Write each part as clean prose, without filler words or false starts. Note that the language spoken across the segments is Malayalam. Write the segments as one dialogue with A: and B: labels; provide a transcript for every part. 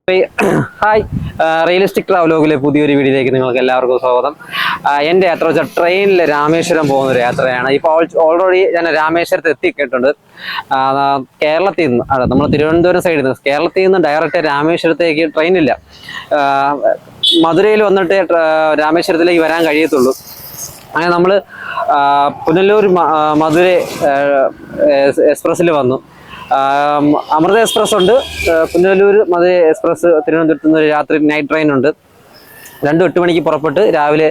A: ഹായ്, റിയലിസ്റ്റിക് ട്രാവലോഗിലെ പുതിയൊരു വീഡിയോയിലേക്ക് നിങ്ങൾക്ക് എല്ലാവർക്കും സ്വാഗതം. എൻ്റെ യാത്ര വെച്ചാൽ ട്രെയിനിൽ രാമേശ്വരം പോകുന്ന ഒരു യാത്രയാണ്. ഇപ്പോൾ ഓൾറെഡി ഞാൻ രാമേശ്വരത്ത് എത്തിക്കിട്ടുണ്ട്. കേരളത്തിൽ നിന്ന് നമ്മൾ തിരുവനന്തപുരം സൈഡിൽ നിന്ന് കേരളത്തിൽ നിന്ന് ഡയറക്റ്റ് രാമേശ്വരത്തേക്ക് ട്രെയിനില്ല. മധുരയിൽ വന്നിട്ട് രാമേശ്വരത്തിലേക്ക് വരാൻ കഴിയത്തുള്ളൂ. അങ്ങനെ നമ്മൾ പുനലൂർ മധുര എക്സ്പ്രസ്സിൽ വന്നു. അമൃത എക്സ്പ്രസ് ഉണ്ട്, പുനലൂർ മധുര എക്സ്പ്രസ് തിരുവനന്തപുരത്ത് നിന്ന് രാത്രി നൈറ്റ് ട്രെയിൻ ഉണ്ട്. 8 മണിക്ക് പുറപ്പെട്ട് രാവിലെ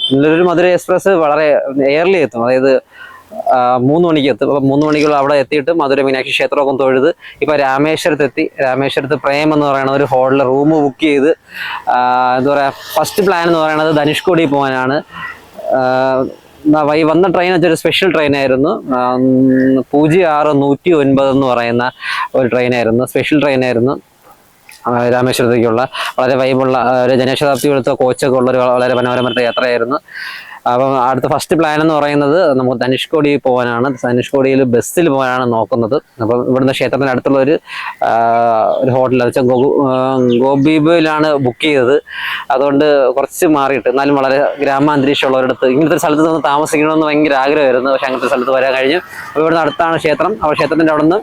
A: പുനലൂർ മധുര എക്സ്പ്രസ് വളരെ എയർലി എത്തും, അതായത് 3 മണിക്ക് എത്തും. അപ്പം 3 മണിക്കുള്ള അവിടെ എത്തിയിട്ട് മധുര മീനാക്ഷി ക്ഷേത്രമൊക്കെ തൊഴുത് ഇപ്പോൾ രാമേശ്വരത്ത് എത്തി. രാമേശ്വരത്ത് പ്രേം എന്ന് പറയുന്ന ഒരു ഹോട്ടലിൽ റൂം ബുക്ക് ചെയ്ത് എന്താ പറയുക, ഫസ്റ്റ് പ്ലാൻ എന്ന് പറയുന്നത് ധനുഷ്കോടി പോകാനാണ്. വന്ന ട്രെയിൻ വെച്ചൊരു സ്പെഷ്യൽ ട്രെയിനായിരുന്നു. 06-109 എന്ന് പറയുന്ന ഒരു ട്രെയിനായിരുന്നു, സ്പെഷ്യൽ ട്രെയിനായിരുന്നു. രാമേശ്വരത്തേക്കുള്ള വളരെ വൈബുള്ള ഒരു ജനശതാബ്ദി എടുത്ത കോച്ചൊക്കെ ഉള്ളൊരു വളരെ മനോഹരമായ യാത്രയായിരുന്നു. അപ്പം അടുത്ത ഫസ്റ്റ് പ്ലാൻ എന്ന് പറയുന്നത് നമുക്ക് ധനുഷ്കോടി പോകാനാണ്. ധനുഷ്കോടിയിൽ ബസ്സിൽ പോകാനാണ് നോക്കുന്നത്. അപ്പം ഇവിടുന്ന് ക്ഷേത്രത്തിന് അടുത്തുള്ള ഒരു ഹോട്ടൽ വെച്ചാൽ ഗോബീബിലാണ് ബുക്ക് ചെയ്തത്. അതുകൊണ്ട് കുറച്ച് മാറിയിട്ട് എന്നാലും വളരെ ഗ്രാമാന്തരീക്ഷമുള്ളവരടുത്ത് ഇങ്ങനത്തെ സ്ഥലത്ത് നിന്ന് താമസിക്കണമെന്ന് ഭയങ്കര ആഗ്രഹമായിരുന്നു. പക്ഷെ അങ്ങനത്തെ സ്ഥലത്ത് വരാൻ കഴിഞ്ഞു. അപ്പോൾ ഇവിടുന്ന് അടുത്താണ് ക്ഷേത്രം. അപ്പോൾ ക്ഷേത്രത്തിൻ്റെ അവിടെ നിന്ന്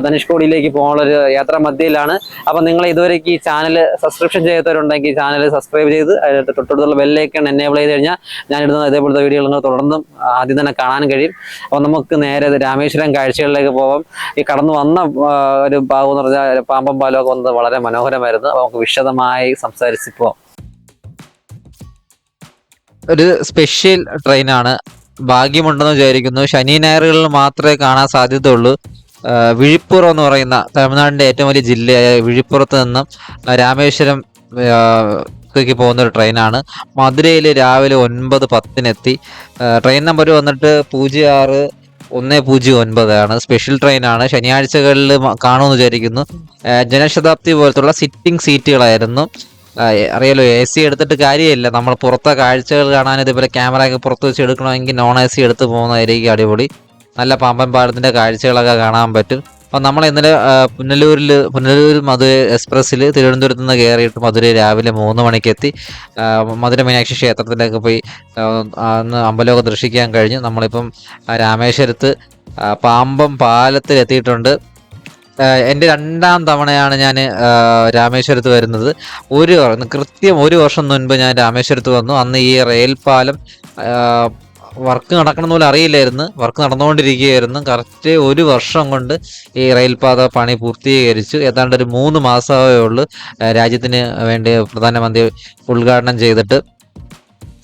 A: ധനുഷ്കോടിയിലേക്ക് പോകാനുള്ളൊരു യാത്രാ മധ്യയിലാണ്. അപ്പം നിങ്ങൾ ഇതുവരേക്ക് ഈ ചാനൽ സബ്സ്ക്രിപ്ഷൻ ചെയ്യാത്തവരുണ്ടെങ്കിൽ ചാനൽ സബ്സ്ക്രൈബ് ചെയ്ത് അതിനകത്ത് തൊട്ടടുത്തുള്ള ബെല്ലൈക്കൺ എനേബിൾ ചെയ്ത് കഴിഞ്ഞാൽ ഞാനിടുന്ന ഇതേപോലത്തെ വീഡിയോകൾ നിങ്ങൾ തുടർന്നും ആദ്യം തന്നെ കാണാൻ കഴിയും. അപ്പോൾ നമുക്ക് നേരെ രാമേശ്വരം കാഴ്ചകളിലേക്ക് പോകാം. ഈ കടന്നു വന്ന ഒരു ഭാഗം എന്ന് പറഞ്ഞാൽ പാമ്പം പാലമൊക്കെ വന്നത് വളരെ മനോഹരമായിരുന്നു. അപ്പോൾ നമുക്ക് വിശദമായി സംസാരിച്ച് പോവാം.
B: ഒരു സ്പെഷ്യൽ ട്രെയിനാണ്. ഭാഗ്യമുണ്ടെന്ന് വിചാരിക്കുന്നു. ശനി ഞായറുകളിൽ മാത്രമേ കാണാൻ സാധ്യതയുള്ളൂ. വിഴിപ്പുറം എന്ന് പറയുന്ന തമിഴ്നാടിൻ്റെ ഏറ്റവും വലിയ ജില്ലയായ വിഴിപ്പുറത്ത് നിന്നും രാമേശ്വരം ത്തേക്ക് പോകുന്ന ഒരു ട്രെയിനാണ്. മധുരയിൽ രാവിലെ 9:10 ട്രെയിൻ നമ്പർ വന്നിട്ട് 06-109 ആണ്. സ്പെഷ്യൽ ട്രെയിനാണ്. ശനിയാഴ്ചകളിൽ കാണുമെന്ന് വിചാരിക്കുന്നു. ജനശതാബ്ദി പോലത്തുള്ള സിറ്റിംഗ് സീറ്റുകളായിരുന്നു. അറിയാലോ, AC എടുത്തിട്ട് കാര്യമില്ല. നമ്മൾ പുറത്തെ കാഴ്ചകൾ കാണാൻ ഇതുപോലെ ക്യാമറയൊക്കെ പുറത്ത് വെച്ച് എടുക്കണമെങ്കിൽ നോൺ AC എടുത്ത് പോകുന്നതായിരിക്കും അടിപൊളി. നല്ല പാമ്പൻ പാലത്തിൻ്റെ കാഴ്ചകളൊക്കെ കാണാൻ പറ്റും. അപ്പം നമ്മൾ ഇന്നലെ പുനലൂർ മധുര എക്സ്പ്രസ്സിൽ തിരുവനന്തപുരത്ത് നിന്ന് കയറിയിട്ട് മധുര രാവിലെ 3 മണിക്ക് എത്തി. മധുര മീനാക്ഷി ക്ഷേത്രത്തിലേക്ക് പോയി അന്ന് അമ്പലമൊക്കെ ദർശിക്കാൻ കഴിഞ്ഞു. നമ്മളിപ്പം രാമേശ്വരത്ത് പാമ്പം പാലത്തിൽ എത്തിയിട്ടുണ്ട്. എൻ്റെ 2ാം തവണയാണ് ഞാൻ രാമേശ്വരത്ത് വരുന്നത്. കൃത്യം 1 വർഷം മുൻപ് ഞാൻ രാമേശ്വരത്ത് വന്നു. അന്ന് ഈ റെയിൽ പാലം വർക്ക് നടക്കണം പോലും അറിയില്ലായിരുന്നു. വർക്ക് നടന്നുകൊണ്ടിരിക്കുകയായിരുന്നു. കറക്റ്റ് 1 വർഷം കൊണ്ട് ഈ റെയിൽപാത പണി പൂർത്തീകരിച്ചു. ഏതാണ്ട് ഒരു 3 മാസമേ ഉള്ളൂ രാജ്യത്തിന് വേണ്ടി പ്രധാനമന്ത്രി ഉദ്ഘാടനം ചെയ്തിട്ട്.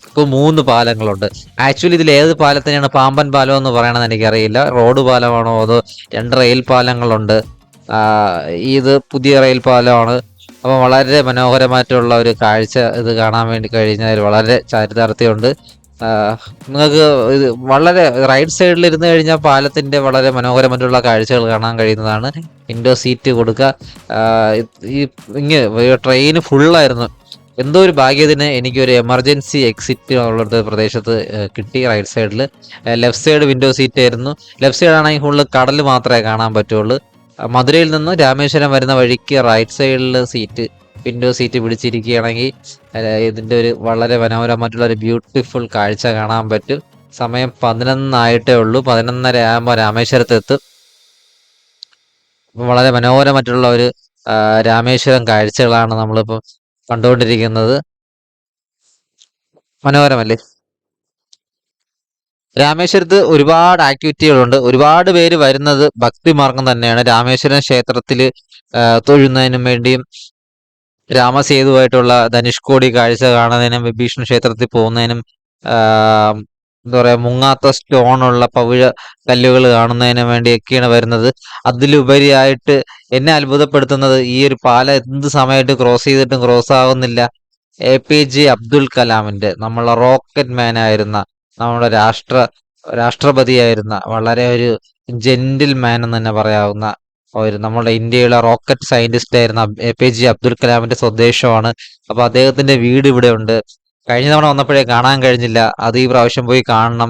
B: ഇപ്പോൾ 3 പാലങ്ങളുണ്ട്. ആക്ച്വലി ഇതിൽ ഏത് പാലത്തിനാണ് പാമ്പൻ പാലം എന്ന് പറയണമെന്ന് എനിക്കറിയില്ല. റോഡ് പാലമാണോ അതോ 2 റെയിൽ പാലങ്ങളുണ്ട്. ഇത് പുതിയ റെയിൽ പാലമാണ്. അപ്പോൾ വളരെ മനോഹരമായിട്ടുള്ള ഒരു കാഴ്ച ഇത് കാണാൻ വേണ്ടി കഴിഞ്ഞാൽ വളരെ ചാരിതാർത്ഥ്യമുണ്ട്. നിങ്ങൾക്ക് ഇത് വളരെ റൈറ്റ് സൈഡിൽ ഇരുന്ന് കഴിഞ്ഞാൽ പാലത്തിൻ്റെ വളരെ മനോഹരമായിട്ടുള്ള കാഴ്ചകൾ കാണാൻ കഴിയുന്നതാണ്. വിൻഡോ സീറ്റ് കൊടുക്കുക. ട്രെയിന് ഫുള്ളായിരുന്നു. എന്തോ ഒരു ഭാഗ്യത്തിന് എനിക്കൊരു എമർജൻസി എക്സിറ്റ് ഉള്ളൊരു പ്രദേശത്ത് കിട്ടി. റൈറ്റ് സൈഡിൽ ലെഫ്റ്റ് സൈഡ് വിൻഡോ സീറ്റ് ആയിരുന്നു. ലെഫ്റ്റ് സൈഡ് ആണെങ്കിൽ ഫുള്ള് കടൽ മാത്രമേ കാണാൻ പറ്റുള്ളൂ. മധുരയിൽ നിന്ന് രാമേശ്വരം വരുന്ന വഴിക്ക് റൈറ്റ് സൈഡിൽ വിൻഡോ സീറ്റ് പിടിച്ചിരിക്കുകയാണെങ്കിൽ ഇതിൻ്റെ ഒരു വളരെ മനോഹരമായിട്ടുള്ള ഒരു ബ്യൂട്ടിഫുൾ കാഴ്ച കാണാൻ പറ്റും. സമയം 11 ആയിട്ടേ ഉള്ളൂ. 11:30 ആകുമ്പോൾ രാമേശ്വരത്ത് എത്തും. അപ്പം വളരെ മനോഹരമായിട്ടുള്ള ഒരു രാമേശ്വരം കാഴ്ചകളാണ് നമ്മളിപ്പോൾ കണ്ടുകൊണ്ടിരിക്കുന്നത്. മനോഹരമല്ലേ? രാമേശ്വരത്ത് ഒരുപാട് ആക്ടിവിറ്റികളുണ്ട്. ഒരുപാട് പേര് വരുന്നത് ഭക്തിമാർഗം തന്നെയാണ്. രാമേശ്വരം ക്ഷേത്രത്തിൽ തൊഴുന്നതിനും വേണ്ടിയും രാമസേതുവായിട്ടുള്ള ധനുഷ്കോടി കാഴ്ച കാണുന്നതിനും വിഭീഷണ ക്ഷേത്രത്തിൽ പോകുന്നതിനും എന്താ പറയുക, മുങ്ങാത്ത സ്റ്റോണുള്ള പവിഴ കല്ലുകൾ കാണുന്നതിനും വേണ്ടിയൊക്കെയാണ് വരുന്നത്. അതിലുപരിയായിട്ട് എന്നെ അത്ഭുതപ്പെടുത്തുന്നത് ഈ ഒരു പാലം എന്ത് സമയമായിട്ട് ക്രോസ് ചെയ്തിട്ടും ക്രോസ് ആകുന്നില്ല. APJ അബ്ദുൽ കലാമിൻ്റെ, നമ്മളെ റോക്കറ്റ് മാൻ ആയിരുന്ന, നമ്മുടെ രാഷ്ട്രപതിയായിരുന്ന, വളരെ ഒരു ജെന്റിൽ മാൻ എന്ന് തന്നെ പറയാവുന്ന നമ്മുടെ ഇന്ത്യയിലെ റോക്കറ്റ് സയന്റിസ്റ്റ് ആയിരുന്ന APJ അബ്ദുൽ കലാമിന്റെ സ്വദേശമാണ്. അപ്പൊ അദ്ദേഹത്തിന്റെ വീട് ഇവിടെ ഉണ്ട്. കഴിഞ്ഞ തവണ വന്നപ്പോഴേ കാണാൻ കഴിഞ്ഞില്ല. അത് ഈ പ്രാവശ്യം പോയി കാണണം.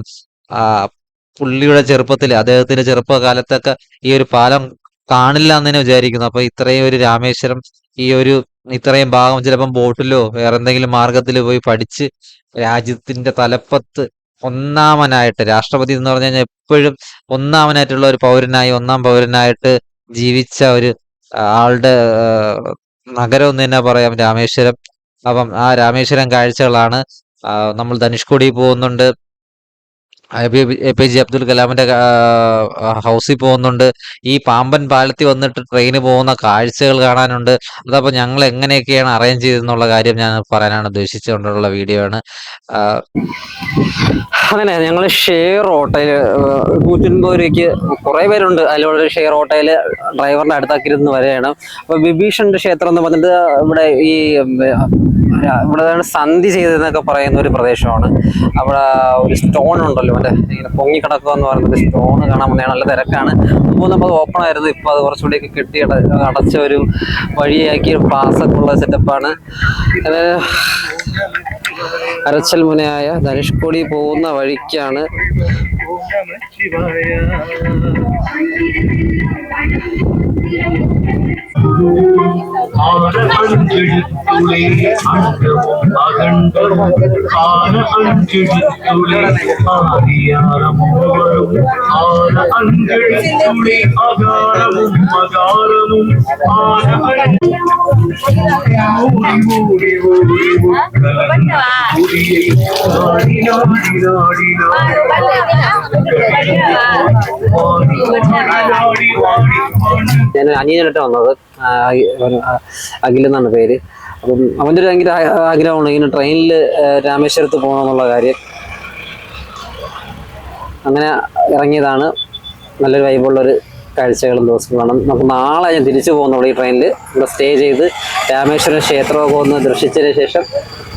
B: പുള്ളിയുടെ ചെറുപ്പത്തിൽ, അദ്ദേഹത്തിന്റെ ചെറുപ്പകാലത്തൊക്കെ ഈ ഒരു പാലം കാണില്ല എന്ന് തന്നെ വിചാരിക്കുന്നു. അപ്പൊ ഇത്രയും ഒരു രാമേശ്വരം ഈ ഒരു ഇത്രയും ഭാഗം ചിലപ്പം ബോട്ടിലോ വേറെ എന്തെങ്കിലും മാർഗത്തിൽ പോയി പഠിച്ച് രാജ്യത്തിന്റെ തലപ്പത്ത് ഒന്നാമനായിട്ട്, രാഷ്ട്രപതി എന്ന് പറഞ്ഞു കഴിഞ്ഞാൽ എപ്പോഴും ഒന്നാമനായിട്ടുള്ള ഒരു പൗരനായി, ഒന്നാം പൗരനായിട്ട് ജീവിച്ച ഒരു ആളുടെ നഗരം എന്ന് തന്നെ പറയാം രാമേശ്വരം. അപ്പം ആ രാമേശ്വരം കാഴ്ചകളാണ്. നമ്മൾ ധനുഷ്കോടി പോകുന്നുണ്ട്, APJ അബ്ദുൽ കലാമിന്റെ ഹൗസിൽ പോകുന്നുണ്ട്, ഈ പാമ്പൻ പാലത്തിൽ വന്നിട്ട് ട്രെയിന് പോകുന്ന കാഴ്ചകൾ കാണാനുണ്ട്. അതപ്പോൾ ഞങ്ങൾ എങ്ങനെയൊക്കെയാണ് അറേഞ്ച് ചെയ്തെന്നുള്ള കാര്യം ഞാൻ പറയാനാണ് ഉദ്ദേശിച്ചുകൊണ്ടുള്ള വീഡിയോ ആണ്.
A: അങ്ങനെ ഞങ്ങൾ ഷെയർ ഓട്ടോയിൽ 150 രൂപയ്ക്ക് കുറേ പേരുണ്ട്. അതിലുള്ള ഷെയർ ഓട്ടോയിൽ ഡ്രൈവറിന്റെ അടുത്താക്കിയിരുന്ന് വരെയാണ്. അപ്പൊ വിഭീഷണന്റെ ക്ഷേത്രം എന്ന് പറഞ്ഞിട്ട് ഇവിടെ ഇവിടെ സന്ധി ചെയ്തെന്നൊക്കെ പറയുന്ന ഒരു പ്രദേശമാണ്. അവിടെ ഒരു സ്റ്റോൺ ഉണ്ടല്ലോ, മറ്റേ ഇങ്ങനെ പൊങ്ങിക്കിടക്കുക എന്ന് പറയുന്നത് സ്റ്റോൺ കാണാൻ വന്നതാണ്. നല്ല തിരക്കാണ്. മുമ്പ് നമ്മൾ ഓപ്പൺ ആയിരുന്നു, ഇപ്പൊ അത് കുറച്ചുകൂടിയൊക്കെ കെട്ടി അടച്ച ഒരു വഴിയാക്കി പാസൊക്കെ ഉള്ള സെറ്റപ്പാണ്. അരച്ചൽ മുനയായ ധനുഷ്കോടി പോകുന്ന വഴിക്കാണ്. ഞാൻ അനിയനായിട്ട് വന്നത്, അഖിൽ എന്നാണ് പേര്. അപ്പം അവൻ്റെ ഒരു ഭയങ്കര ആഗ്രഹമാണ് ഇങ്ങനെ ട്രെയിനിൽ രാമേശ്വരത്ത് പോകണമെന്നുള്ള കാര്യം. അങ്ങനെ ഇറങ്ങിയതാണ്. നല്ലൊരു വൈബുള്ളൊരു കാഴ്ചകളും ദിവസങ്ങളാണ്. നമുക്ക് നാളെ ഞാൻ തിരിച്ചു പോകുന്നുള്ളൂ ഈ ട്രെയിനിൽ. ഇവിടെ സ്റ്റേ ചെയ്ത് രാമേശ്വരം ക്ഷേത്രമൊക്കെ ഒന്ന് ദർശിച്ചതിന് ശേഷം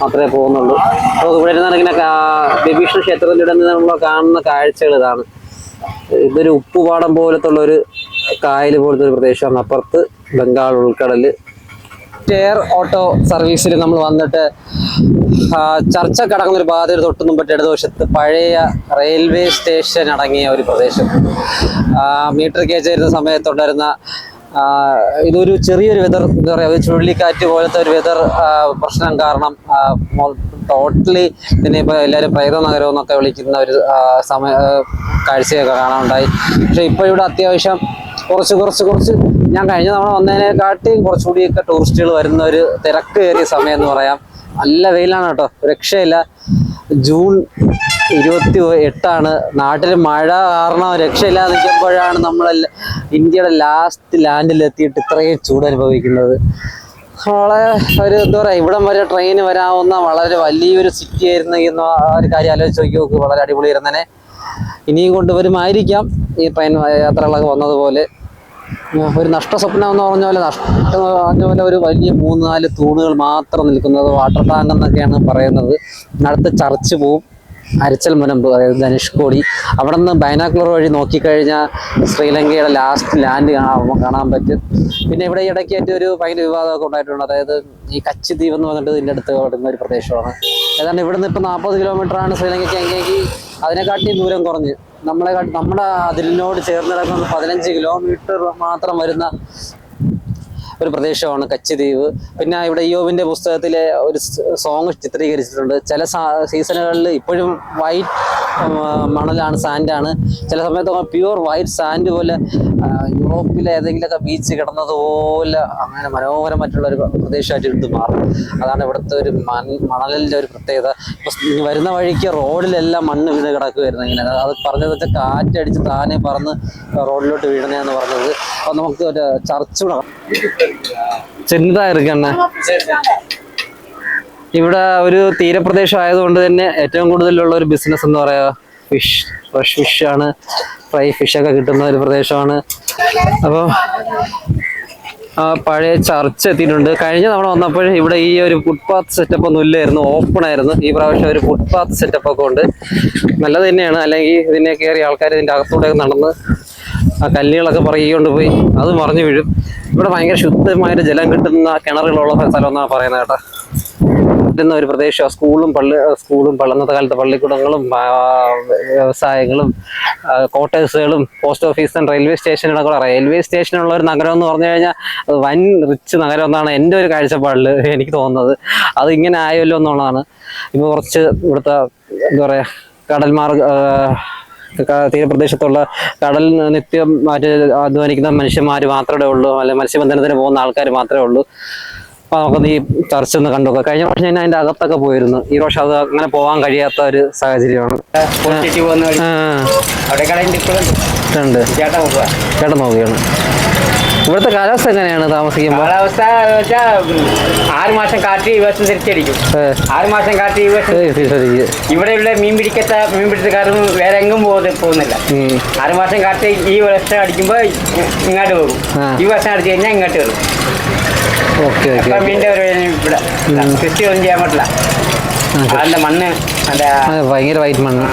A: മാത്രമേ പോകുന്നുള്ളൂ. അപ്പോൾ ഇവിടെ ഇരുന്നാൽ ഇങ്ങനെ വിഭീഷണ ക്ഷേത്രത്തിൻ്റെ നമ്മൾ കാണുന്ന കാഴ്ചകൾ ഇതാണ്. ഇതൊരു ഉപ്പുപാടം പോലത്തുള്ള ഒരു കായൽ പോലത്തെ ഒരു പ്രദേശമാണ്. അപ്പുറത്ത് ബംഗാൾ ഉൾക്കടൽ. ഷെയർ ഓട്ടോ സർവീസിൽ നമ്മൾ വന്നിട്ട് ചർച്ച കടക്കുന്ന ഒരു പാതയിൽ തൊട്ട് മുമ്പിട്ട് ഇടതുവശത്ത് പഴയ റെയിൽവേ സ്റ്റേഷൻ അടങ്ങിയ ഒരു പ്രദേശം. മീറ്റർ ഗേജ് വരുന്ന സമയത്തുണ്ടായിരുന്ന ഇതൊരു ചെറിയൊരു വെതർ, എന്താ പറയുക, ഒരു ചുഴലിക്കാറ്റ് പോലത്തെ ഒരു വെതർ പ്രശ്നം കാരണം ടോട്ടലി ഇതിനെ ഇപ്പോൾ എല്ലാവരും പ്രേത നഗരം എന്നൊക്കെ വിളിക്കുന്ന ഒരു കാഴ്ചയൊക്കെ കാണാനുണ്ടായി. പക്ഷെ ഇപ്പോൾ ഇവിടെ അത്യാവശ്യം കുറച്ച് ഞാൻ കഴിഞ്ഞ തവണ വന്നതിനെക്കാട്ടിയും കുറച്ചുകൂടിയൊക്കെ ടൂറിസ്റ്റുകൾ വരുന്ന ഒരു തിരക്ക് കയറിയ സമയം എന്ന് പറയാം. നല്ല വെയിലാണ് കേട്ടോ, രക്ഷയില്ല. ജൂൺ 28 നാട്ടിൽ മഴ കാരണം രക്ഷയില്ലാതെ നിൽക്കുമ്പോഴാണ് നമ്മളെല്ലാം ഇന്ത്യയുടെ ലാസ്റ്റ് ലാൻഡിലെത്തിയിട്ട് ഇത്രയും ചൂട് അനുഭവിക്കുന്നത്. വളരെ ഒരു എന്താ പറയുക, ഇവിടം വരെ ട്രെയിന് വരാവുന്ന വളരെ വലിയൊരു സിറ്റി ആയിരുന്നു എന്ന ഒരു കാര്യം ആലോചിച്ച് നോക്കി. വളരെ അടിപൊളിയായിരുന്നേ. ഇനിയും കൊണ്ടുവരുമായിരിക്കാം ഈ ട്രെയിൻ യാത്രകളൊക്കെ വന്നതുപോലെ. ഒരു നഷ്ടസ്വപ്നം എന്ന് പറഞ്ഞ പോലെ ഒരു വലിയ 3-4 തൂണുകൾ മാത്രം നിൽക്കുന്നത്, വാട്ടർ ടാങ്ക് എന്നൊക്കെയാണ് പറയുന്നത്. അടുത്ത് ചർച്ച് പോവും, അരച്ചൽ മുനമ്പ്, അതായത് ധനുഷ്കോടി. അവിടെ നിന്ന് ബൈനാക്കുലർ വഴി നോക്കിക്കഴിഞ്ഞാൽ ശ്രീലങ്കയുടെ ലാസ്റ്റ് ലാൻഡ് കാണാൻ പറ്റും. പിന്നെ ഇവിടെ ഇടയ്ക്കായിട്ട് ഒരു ഭയങ്കര വിവാദമൊക്കെ ഉണ്ടായിട്ടുണ്ട്. അതായത് ഈ കച്ച് ദ്വീപ് എന്ന് പറഞ്ഞിട്ട് ഇതിൻ്റെ അടുത്ത് വരുന്ന ഒരു പ്രദേശമാണ്. ഏതാണ്ട് ഇവിടെ നിന്ന് ഇപ്പോൾ 40 കിലോമീറ്ററാണ് ശ്രീലങ്കയ്ക്ക്. എങ്കിൽ അതിനെക്കാട്ടിയും ദൂരം കുറഞ്ഞ് നമ്മുടെ അതിലിനോട് ചേർന്ന് കിടക്കുന്ന 15 കിലോമീറ്റർ മാത്രം വരുന്ന ഒരു പ്രദേശമാണ് കച്ച് ദ്വീപ്. പിന്നെ ഇവിടെ ഇയോബിന്റെ പുസ്തകത്തിലെ ഒരു സോങ് ചിത്രീകരിച്ചിട്ടുണ്ട്. ചില സീസണുകളിൽ ഇപ്പോഴും വൈറ്റ് മണലാണ്, സാൻഡാണ്. ചില സമയത്ത് പ്യൂർ വൈറ്റ് സാൻഡ് പോലെ യൂറോപ്പിലെ ഏതെങ്കിലുമൊക്കെ ബീച്ച് കിടന്നതുപോലെ അങ്ങനെ മനോഹരമായിട്ടുള്ള ഒരു പ്രദേശമായിട്ട് ഇത് മാറും. അതാണ് ഇവിടുത്തെ ഒരു മണലിൻ്റെ ഒരു പ്രത്യേകത. ഇപ്പം വരുന്ന വഴിക്ക് റോഡിലെല്ലാം മണ്ണ് വീണ് കിടക്കുമായിരുന്നു. ഇങ്ങനെ അത് പറഞ്ഞത് വെച്ചാൽ കാറ്റടിച്ച് താനെ പറന്ന് റോഡിലോട്ട് വീഴുന്നതെന്ന് പറഞ്ഞത്. അപ്പം നമുക്ക് ഒരു ചർച്ച് ചെറുതായിരിക്കണ ഇവിടെ ഒരു തീരപ്രദേശം ആയതുകൊണ്ട് തന്നെ ഏറ്റവും കൂടുതലുള്ള ഒരു ബിസിനസ് എന്ന് പറയുക ഫ്രഷ് ഫിഷാണ്. ഫ്രൈ ഫിഷൊക്കെ കിട്ടുന്ന ഒരു പ്രദേശമാണ്. അപ്പോൾ പഴയ ചർച്ച് എത്തിയിട്ടുണ്ട്. കഴിഞ്ഞ തവണ വന്നപ്പോൾ ഇവിടെ ഈ ഒരു ഫുട്പാത്ത് സെറ്റപ്പ് ഒന്നും ഇല്ലായിരുന്നു, ഓപ്പൺ ആയിരുന്നു. ഈ പ്രാവശ്യം ഒരു ഫുട്പാത്ത് സെറ്റപ്പ് ഒക്കെ ഉണ്ട്. നല്ലത് തന്നെയാണ്. അല്ലെങ്കിൽ ഇതിനെ കയറി ആൾക്കാർ ഇതിൻ്റെ അകത്തൂടെ നടന്ന് ആ കല്ലുകളൊക്കെ പറയിക്കൊണ്ട് പോയി അത് മറിഞ്ഞു വീഴും. ഇവിടെ ഭയങ്കര ശുദ്ധമായിട്ട് ജലം കിട്ടുന്ന കിണറുകളുള്ള സ്ഥലം എന്നാണ് പറയുന്നത് കേട്ടോ. ഇരുന്ന ഒരു പ്രദേശം സ്കൂളും അന്നത്തെ കാലത്ത് പള്ളിക്കൂടങ്ങളും വ്യവസായങ്ങളും ക്വാർട്ടേഴ്സുകളും പോസ്റ്റ് ഓഫീസും റെയിൽവേ സ്റ്റേഷനുകളൊക്കെ. റെയിൽവേ സ്റ്റേഷനുള്ള ഒരു നഗരം എന്ന് പറഞ്ഞു കഴിഞ്ഞാൽ വൻ റിച്ച് നഗരം എന്നാണ് എൻ്റെ ഒരു കാഴ്ചപ്പാടിൽ എനിക്ക് തോന്നുന്നത്. അത് ഇങ്ങനെ ആയല്ലോ എന്നുള്ളതാണ്. ഇപ്പോൾ കുറച്ച് ഇവിടുത്തെ എന്താ പറയുക തീരപ്രദേശത്തുള്ള കടൽ നിത്യം അധ്വാനിക്കുന്ന മനുഷ്യന്മാർ മാത്രമേ ഉള്ളൂ, അല്ലെങ്കിൽ മത്സ്യബന്ധനത്തിന് പോകുന്ന ആൾക്കാർ മാത്രമേ ഉള്ളൂ. അപ്പൊ നമുക്കൊന്ന് ഈ ചർച്ച ഒന്ന് കണ്ടുനോക്കാം. കഴിഞ്ഞ വർഷം ഞാൻ അതിന്റെ അകത്തൊക്കെ പോയിരുന്നു. ഈ വർഷം അത് അങ്ങനെ പോകാൻ കഴിയാത്ത ഒരു സാഹചര്യമാണ്. ചേട്ടൻ നോക്കുകയാണ്. ഇവിടുത്തെ കാലാവസ്ഥ എങ്ങനെയാണ് താമസിക്കുമ്പോൾ?
C: കാലാവസ്ഥ 6 മാസം കാറ്റ് ഈ വർഷം തിരിച്ചടിക്കും. 6 മാസം കാറ്റ് ഈ വർഷം ഇവിടെയുള്ള മീൻപിടുത്തക്കാരും വേറെ എങ്ങും പോകുന്നില്ല. 6 മാസം കാറ്റ് ഈ വർഷം അടിക്കുമ്പോൾ ഇങ്ങോട്ട് പോകും, ഈ വർഷം അടിച്ചു കഴിഞ്ഞാൽ ഇങ്ങോട്ട് വരും. മീൻ്റെ ഒരു ഇവിടെ കൃഷി ഒന്നും ചെയ്യാൻ പറ്റില്ല. അതിന്റെ മണ്ണ്
A: ഭയങ്കര വൈറ്റ് മണ്ണ്,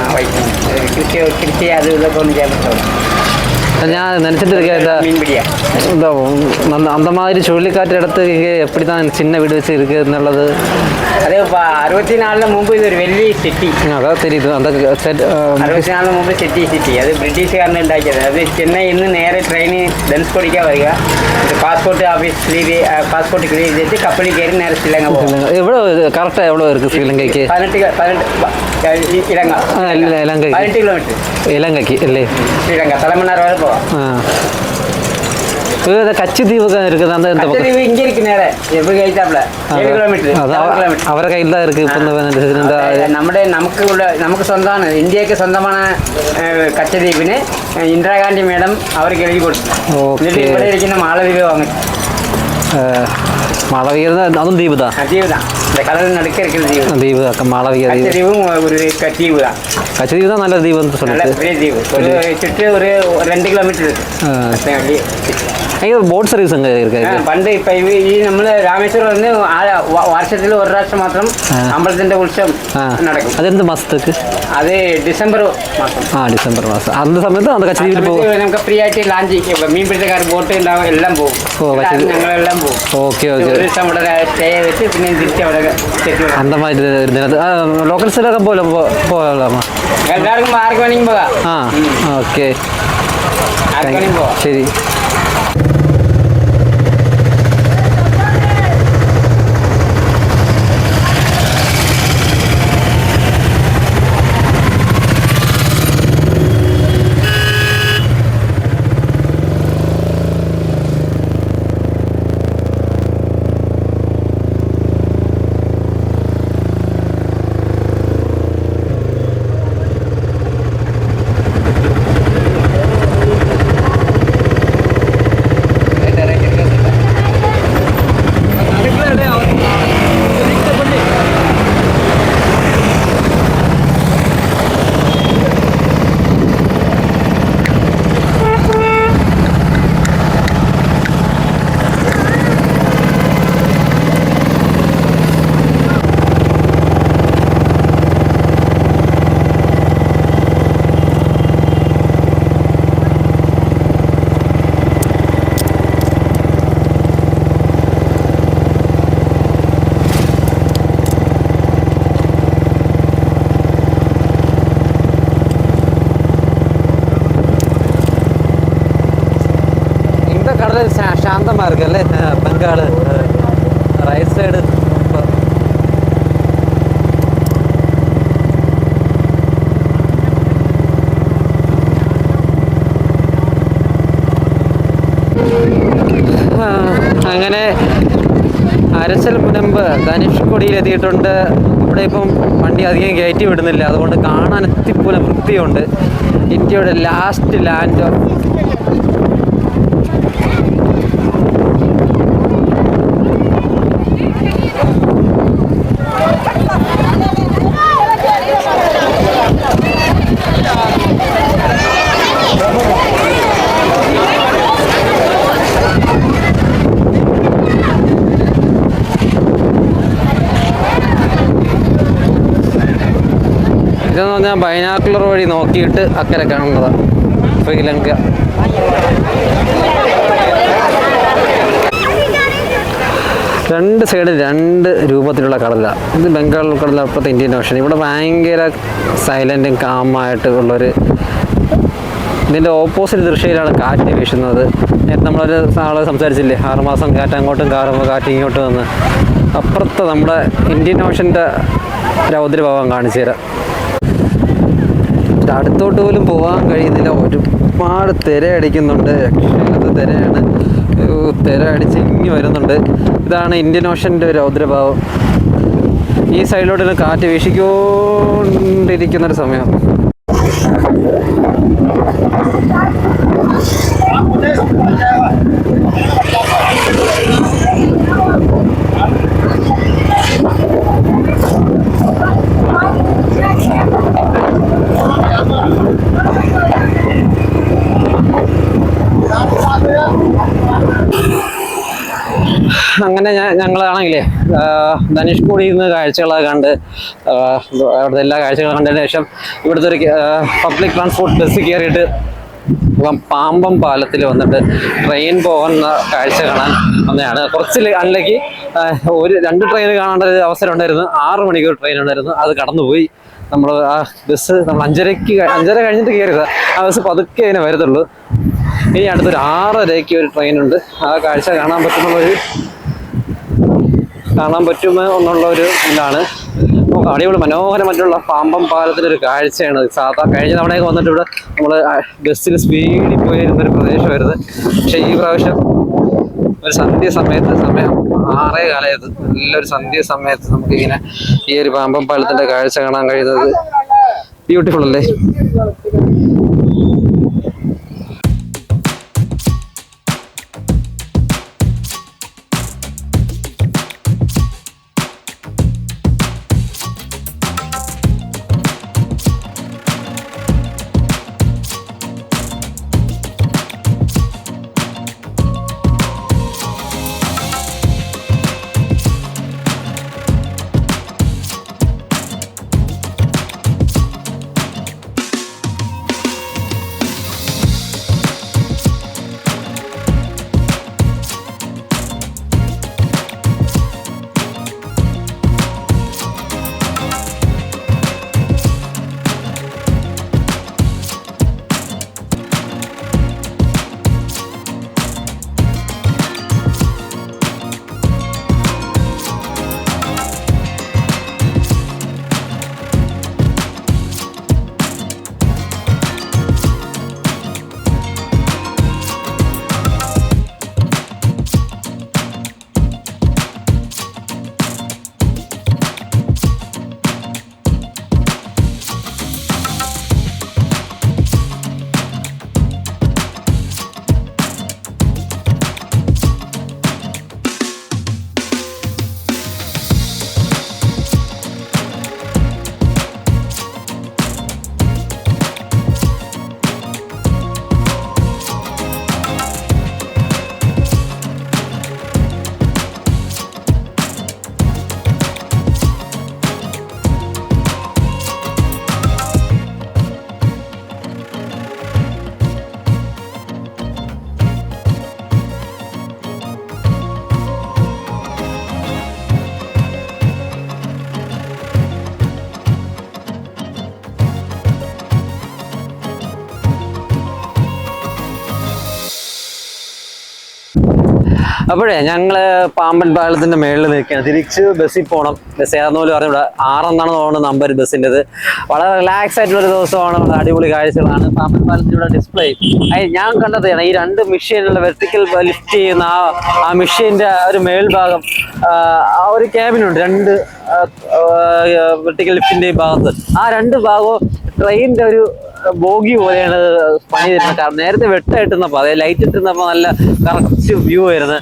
C: കൃഷി അത് ഇതൊക്കെ ഒന്നും ചെയ്യാൻ പറ്റില്ല.
A: ഞാൻ நினைச்சிட்டு அந்த மாதிரி சுழலிக்காற்று இடத்துக்கு எப்படி தான் சின்ன வீடு வச்சு இருக்கு എന്നുള്ളത്.
C: അത് 64 മുമ്പ് ഇതൊരു വലിയ സിറ്റി.
A: അതാ தெரியுது. அந்த
C: 64 മുമ്പ് സിറ്റി അത് ബ്രിട്ടീഷുകാരനെ ഉണ്ടാക്കിയത്. അത് ചെന്നൈയിൽ നിന്ന് നേരെ ട്രെയിന് ധനുഷ്കോടിക്കാ വരിക. പാസ്പോർട്ട് ക്ലിയർ ചെയ്തിട്ട് കപ്പലിൽ കയറി നേരെ ശ്രീലങ്ക പോകും.
A: എവിടെ കറക്റ്റ് എവിടെ ഇருக்கு ശ്രീലങ്കയ്ക്ക്?
C: 18 കിലോമീറ്റർ
A: ഇലങ്കയ്ക്ക് അല്ലേ?
C: ശ്രീലങ്ക തലമണ്ണാർ വരെ പോവാം.
A: கச்சத்தீவுக்கு இருக்குது. அந்த
C: இங்க இருக்கு நேர எப்படி കഴിച്ചാப்ல 7 കിലോമീറ്റർ
A: അവരെ കയ്യിൽ தான் இருக்கு.
C: നമുക്ക് സ്വന്തമാണ്, ഇന്ത്യക്ക് സ്വന്തമാണ് കച്ചദ്വീപിന്. ഇന്ദിരാഗാന്ധി മേഡം അവർക്ക് എഴുതി കൊടുത്തു. എന്നിട്ട് ഇവിടെ ഇരിക്കുന്ന മാലദ്വീപ് വാങ്ങി.
A: മാളവിക അതും ദ്വീപ് தான்.
C: கடல் நடுக்க இருக்கிற
A: தீவு மாளவிகா
C: தீவும் ஒரு தீவு தான்.
A: கச்சதீவு தான் நல்ல தீவுன்னு சொன்னாங்க.
C: பெரிய தீவு சுற்றி ஒரு 2 കിലോമീറ്റർ இருக்கு.
A: ബോട്ട് സർവീസ്
C: പണ്ട് ഇപ്പൊ ഈ നമ്മള് രാമേശ്വരം വന്ന് വർഷത്തിൽ 1 പ്രാവശ്യം മാത്രം അമ്പലത്തിന്റെ ഉത്സവം നടക്കും.
A: അതെന്ത് മാസത്തേക്ക്?
C: അത് ഡിസംബർ മാസം.
A: ഡിസംബർ മാസം. അന്ന സമയത്ത് அந்த കച്ചദ്വീപിൽ പോകും.
C: നമുക്ക് ഫ്രീ ആയിട്ട് ലാഞ്ച് മീൻപിടുത്തക്കാർ ബോട്ട് ഉണ്ടാവും, എല്ലാം പോകും. ഞങ്ങളെല്ലാം പോകും.
A: ഓക്കെ
C: ഒരു ദിവസം അവിടെ സ്റ്റേ ചെയ്തിട്ട് പിന്നെ തിരിച്ച് അവിടെ
A: அந்த மாதிரி லோக்கல்ஸிலൊക്കെ போகலாமா?
C: എല്ലാവർക്കും ആർക്ക് വേണമെങ്കിൽ പോകാം.
A: ഓക്കെ,
C: ആർക്ക് വേണമെങ്കിൽ പോകാം.
A: ശരി. சாந்தமாக இருக்குல்ல பெங்கால் ரைட் சைடு. അങ്ങനെ അരച്ചൽ മുനമ്പ് ധനുഷ്കോടിയിലെത്തിയിട്ടുണ്ട്. ഇവിടെ ഇപ്പം വണ്ടി അധികം കയറ്റി വിടുന്നില്ല, അതുകൊണ്ട് കാണാൻ എത്തിപ്പോലെ വൃത്തിയുണ്ട്. ഇന്ത്യയുടെ ലാസ്റ്റ് ലാൻഡ് ഇതെന്ന് പറഞ്ഞാൽ ബൈനാക്കുലർ വഴി നോക്കിയിട്ട് അക്കരെ കാണുന്നതാണ് ശ്രീലങ്ക. രണ്ട് സൈഡ് രണ്ട് രൂപത്തിലുള്ള കടലാണ്. ഇത് ബംഗാൾ ഉൾക്കടൽ, അപ്പുറത്തെ ഇന്ത്യൻ ഓഷൻ. ഇവിടെ ഭയങ്കര സൈലൻറ്റും കാമായിട്ട് ഉള്ളൊരു, ഇതിൻ്റെ ഓപ്പോസിറ്റ് ദിശയിലാണ് കാറ്റ് വീശുന്നത്. നേരത്തെ നമ്മളൊരു ആളെ സംസാരിച്ചില്ലേ, 6 മാസം കാറ്റ് അങ്ങോട്ടും കാറ്റ് ഇങ്ങോട്ടും വന്ന്. അപ്പുറത്ത് നമ്മുടെ ഇന്ത്യൻ ഓഷൻ്റെ രൗദ്രഭാവം കാണിച്ചു തരാം. അടുത്തോട്ട് പോലും പോകാൻ കഴിയുന്നില്ല, ഒരുപാട് തിര അടിക്കുന്നുണ്ട്. രക്ഷയില്ലാത്ത തിരയാണ്, തിര അടിച്ച് ഇങ്ങി വരുന്നുണ്ട്. ഇതാണ് ഇന്ത്യൻ ഓഷൻ്റെ രൗദ്രഭാവം. ഈ സൈഡിലോട്ട് കാറ്റ് വീശിക്കൊണ്ടിരിക്കുന്നൊരു സമയം. അങ്ങനെ ഞങ്ങളാണെങ്കിലേ ധനുഷ്കോടിയിൽ നിന്ന് കാഴ്ചകളൊക്കെ കണ്ട്, അവിടുത്തെ എല്ലാ കാഴ്ചകളും കണ്ടതിന് ശേഷം ഇവിടുത്തെ ഒരു പബ്ലിക് ട്രാൻസ്പോർട്ട് ബസ് കയറിയിട്ട് പാമ്പം പാലത്തിൽ വന്നിട്ട് ട്രെയിൻ പോകുന്ന കാഴ്ച കാണാൻ വന്നതാണ്. കുറച്ച് അല്ലെങ്കി 2 ട്രെയിൻ കാണേണ്ട ഒരു അവസരം ഉണ്ടായിരുന്നു. 6 മണിക്കൂർ ട്രെയിൻ ഉണ്ടായിരുന്നു, അത് കടന്നുപോയി. നമ്മൾ ആ ബസ് നമ്മൾ 5:30 കഴിഞ്ഞിട്ട് കയറിയത്. ആ ബസ് പതുക്കെ അതിനെ വരത്തുള്ളൂ. ഇനി അടുത്തൊരു 6:30 ഒരു ട്രെയിൻ ഉണ്ട്. ആ കാഴ്ച കാണാൻ പറ്റുമോ എന്നുള്ള ഒരു ഇതാണ്. അടിപൊളി മനോഹരമായിട്ടുള്ള പാമ്പം പാലത്തിൻ്റെ ഒരു കാഴ്ചയാണ്. സാധാ കഴിഞ്ഞ തവണയൊക്കെ വന്നിട്ട് ഇവിടെ നമ്മൾ ബസ്സിൽ സ്പീഡിൽ പോയിരുന്നൊരു പ്രദേശമായിരുന്നു. പക്ഷേ ഈ പ്രാവശ്യം ഒരു സന്ധ്യ സമയത്ത്, സമയം 6:15, നല്ലൊരു സന്ധ്യ സമയത്ത് നമുക്കിങ്ങനെ ഈ ഒരു പാമ്പം പാലത്തിൻ്റെ കാഴ്ച കാണാൻ കഴിയുന്നത് ബ്യൂട്ടിഫുൾ അല്ലേ? അപ്പോഴേ ഞങ്ങള് പാമ്പൻ പാലത്തിന്റെ മേളിൽ നിൽക്കുകയാണ്. തിരിച്ച് ബസ്സിൽ പോകണം. ബസ് ഏതാന്ന് പോലും അറിഞ്ഞൂടാ. 6 എന്നാണ് തോന്നുന്നത് നമ്പർ ബസ്സിൻ്റെത്. വളരെ റിലാക്സ് ആയിട്ടുള്ള ഒരു ദിവസമാണ്. വളരെ അടിപൊളി കാഴ്ചകളാണ്. പാമ്പൻ പാലത്തിലൂടെ ഡിസ്പ്ലേ ഞാൻ കണ്ടതാണ്. ഈ 2 മെഷീനുള്ള വെർട്ടിക്കൽ ലിഫ്റ്റ് ചെയ്യുന്ന ആ മെഷീന്റെ ഒരു മേൽഭാഗം, ആ ഒരു ക്യാബിനുണ്ട് 2 വെർട്ടിക്കൽ ലിഫ്റ്റിന്റെ ഭാഗത്ത്. ആ 2 ഭാഗവും ട്രെയിനിന്റെ ഒരു ബോഗി പോലെയാണ് പണി തരുന്നത്. കാരണം നേരത്തെ വെട്ടായിട്ടിരുന്നപ്പോൾ, അതായത് ലൈറ്റ് ഇട്ടിരുന്നപ്പോൾ നല്ല കറക്റ്റ് വ്യൂ ആയിരുന്നു.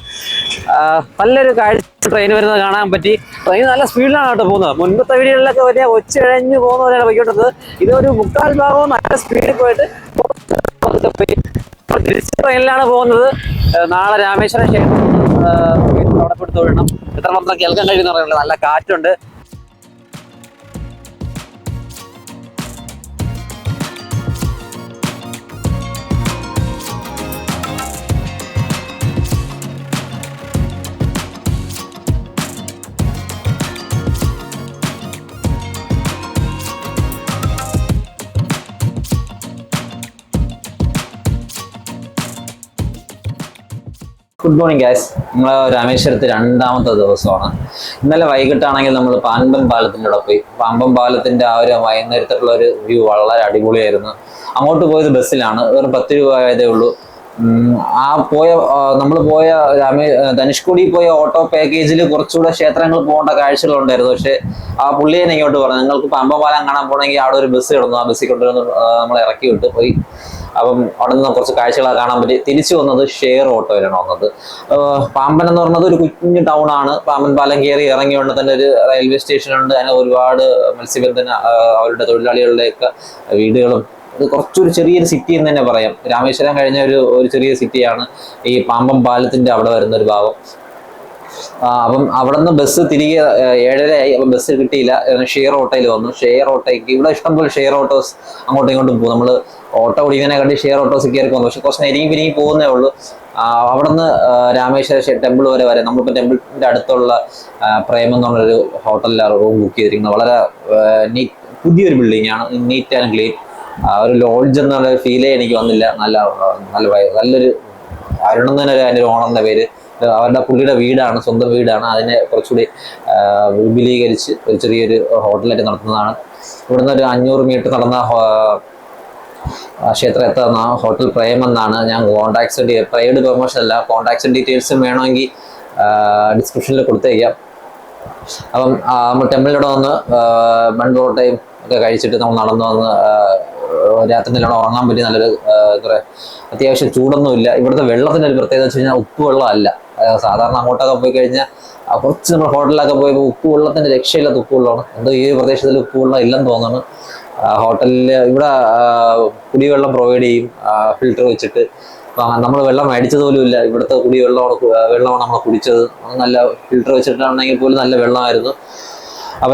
A: നല്ലൊരു കാഴ്ച ട്രെയിൻ വരുന്നത് കാണാൻ പറ്റി. ട്രെയിൻ നല്ല സ്പീഡിലാണ് കേട്ടോ പോകുന്നത്. മുൻപത്തെ വീടുകളിലൊക്കെ വലിയ ഒച്ചഴഞ്ഞ് പോകുന്ന പോലെയാണ് പോയിക്കൊണ്ടത്. ഇതൊരു 3/4 ഭാഗവും നല്ല സ്പീഡിൽ പോയിട്ട് തിരിച്ച് ട്രെയിനിലാണ് പോകുന്നത്. നാളെ രാമേശ്വരം ക്ഷേത്രം അവിടെ പോയിട്ട് തൊഴണം. എത്രമാത്രം കേൾക്കാൻ കഴിയുന്ന പറയുന്നത്. നല്ല കാറ്റുണ്ട്.
B: Good morning guys. നമ്മൾ രാമേശ്വരത്ത് രണ്ടാമത്തെ ദിവസമാണ്. ഇന്നലെ വൈകിട്ടാണെങ്കിൽ നമ്മൾ പാമ്പൻ പാലത്തിൻ്റെ അവിടെ പോയി. പാമ്പൻ പാലത്തിൻ്റെ ആ ഒരു വൈകുന്നേരത്തുള്ള ഒരു വ്യൂ വളരെ അടിപൊളിയായിരുന്നു. അങ്ങോട്ട് പോയത് ബസ്സിലാണ്, വെറും 10 രൂപ ആയതേ ഉള്ളൂ. നമ്മൾ പോയ ധനുഷ്കോടി പോയ ഓട്ടോ പാക്കേജിൽ കുറച്ചുകൂടെ ക്ഷേത്രങ്ങൾ പോകേണ്ട കാഴ്ചകളുണ്ടായിരുന്നു. പക്ഷെ ആ പുള്ളിയെ ഇങ്ങോട്ട് പറഞ്ഞു, നിങ്ങൾക്ക് പാമ്പൻ പാലം കാണാൻ പോകണമെങ്കിൽ അവിടെ ഒരു ബസ് കിടന്നു, ആ ബസ്സിൽ കൊണ്ടുവന്ന് നമ്മളെ ഇറക്കി വിട്ട് പോയി. അപ്പം അവിടെ നിന്ന് കുറച്ച് കാഴ്ചകളൊക്കെ കാണാൻ പറ്റി. തിരിച്ചു വന്നത് ഷെയർ ഓട്ടോയിലാണ് വന്നത്. പാമ്പൻ എന്ന് പറയുന്നത് ഒരു കുഞ്ഞു ടൗൺ ആണ്. പാമ്പൻ പാലം കയറി ഇറങ്ങിയോണ്ട് തന്നെ ഒരു റെയിൽവേ സ്റ്റേഷൻ ഉണ്ട്. അതിന് ഒരുപാട് മത്സ്യബന്ധന അവരുടെ തൊഴിലാളികളുടെയൊക്കെ വീടുകളും, ഇത് കുറച്ചൊരു ചെറിയൊരു സിറ്റി എന്ന് തന്നെ പറയാം. രാമേശ്വരം കഴിഞ്ഞ ഒരു ചെറിയ സിറ്റിയാണ് ഈ പാമ്പൻ പാലത്തിന്റെ അവിടെ വരുന്ന ഒരു ഭാഗം. അപ്പം അവിടെ നിന്ന് ബസ് തിരികെ 7:30 അപ്പം ബസ് കിട്ടിയില്ല. ഷെയർ ഓട്ടോയിൽ വന്നു. ഷെയർ ഓട്ടോയ്ക്ക് ഇവിടെ ഇഷ്ടംപോലെ ഷെയർ ഓട്ടോസ് അങ്ങോട്ടും ഇങ്ങോട്ടും പോകും. നമ്മൾ ഓട്ടോ ഓടിക്കുന്നതിനെ കണ്ടി ഷെയർ ഓട്ടോസ് കയറി പോകുന്നു. പക്ഷെ കുറച്ച് നെരുങ്ങി പിരിങ്ങി പോകുന്നേ ഉള്ളൂ. അവിടെ നിന്ന് രാമേശ്വര ടെമ്പിൾ വരെ നമ്മളിപ്പോൾ ടെമ്പിളിന്റെ അടുത്തുള്ള പ്രേമം എന്ന് പറഞ്ഞൊരു ഹോട്ടലിലാണ് റൂം ബുക്ക് ചെയ്തിരിക്കുന്നത്. വളരെ പുതിയൊരു ബിൽഡിംഗ് ആണ്, നീറ്റ് ആൻഡ് ക്ലീൻ. ഒരു ലോഡ്ജ് എന്നുള്ള ഫീലേ എനിക്ക് വന്നില്ല. നല്ലൊരു അരുൺ തന്നെ അതിൻ്റെ ഒരു ഓണറിന്റെ പേര്. അവരുടെ പുള്ളിയുടെ വീടാണ്, സ്വന്തം വീടാണ്. അതിനെ കുറച്ചുകൂടി വിപുലീകരിച്ച് ഒരു ചെറിയൊരു ഹോട്ടലായിട്ട് നടത്തുന്നതാണ്. ഇവിടുന്ന് ഒരു 500 മീറ്റർ നടന്ന ക്ഷേത്രം എത്തുന്ന ഹോട്ടൽ പ്രേം എന്നാണ്. ഞാൻ കോൺടാക്ട്സ് പ്രൈവറ്റ് പ്രൊമോഷൻ അല്ല, കോൺടാക്ട്സും ഡീറ്റെയിൽസും വേണമെങ്കിൽ ഡിസ്ക്രിപ്ഷനിൽ കൊടുത്തേക്കാം. അപ്പം നമ്മൾ ടെമ്പിളിലൂടെ വന്ന് ബൺ പൊറോട്ടയും ഒക്കെ കഴിച്ചിട്ട് നമ്മൾ നടന്നു വന്ന് രാത്രി നല്ലോണം ഉറങ്ങാൻ പറ്റി. നല്ലൊരു അത്യാവശ്യം ചൂടൊന്നുമില്ല. ഇവിടുത്തെ വെള്ളത്തിൻ്റെ ഒരു പ്രത്യേകത വെച്ച് കഴിഞ്ഞാൽ ഉപ്പ് വെള്ളം അല്ല. സാധാരണ അങ്ങോട്ടൊക്കെ പോയി കഴിഞ്ഞാൽ കുറച്ച് നമ്മൾ ഹോട്ടലിലൊക്കെ പോയപ്പോൾ ഉപ്പ് വെള്ളത്തിൻ്റെ രക്ഷയില്ലാത്ത ഉപ്പ് വെള്ളമാണ്. എന്തോ ഈ പ്രദേശത്തിൽ ഉപ്പ് വെള്ളം ഇല്ലെന്ന് തോന്നുന്നു. ഹോട്ടലിൽ ഇവിടെ കുടിവെള്ളം പ്രൊവൈഡ് ചെയ്യും, ഫിൽറ്റർ വെച്ചിട്ട്. നമ്മൾ വെള്ളം മേടിച്ചത് പോലും ഇല്ല. ഇവിടുത്തെ വെള്ളമാണ് നമ്മൾ കുടിച്ചത്. നല്ല ഫിൽറ്റർ വെച്ചിട്ടാണെങ്കിൽ പോലും നല്ല വെള്ളമായിരുന്നു. അപ്പൊ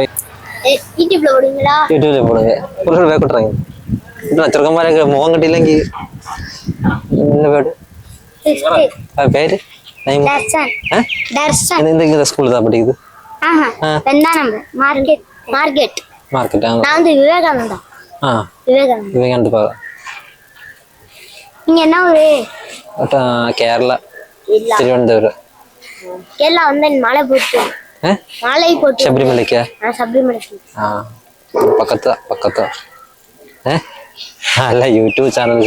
B: യൂട്യൂബിൽ പോടുക ചെറുക്കന്മാരൊക്കെ മുഖം കിട്ടിയില്ലെങ്കിൽ പേര് എന്തെങ്കിലും സ്കൂളിൽ പഠിക്കുന്നത് മാർക്കറ്റ്
D: விவேகானந்தா நீங்க என்ன ஊரு?
A: കേരള തിരുവനന്തപുരം.
D: கேரளா வந்து மலை போட்டு
A: ശബരിമലയ്ക്ക്
D: சபரிமலைக்கு
A: பக்கத்தா அல்ல யூடியூப் சேனல்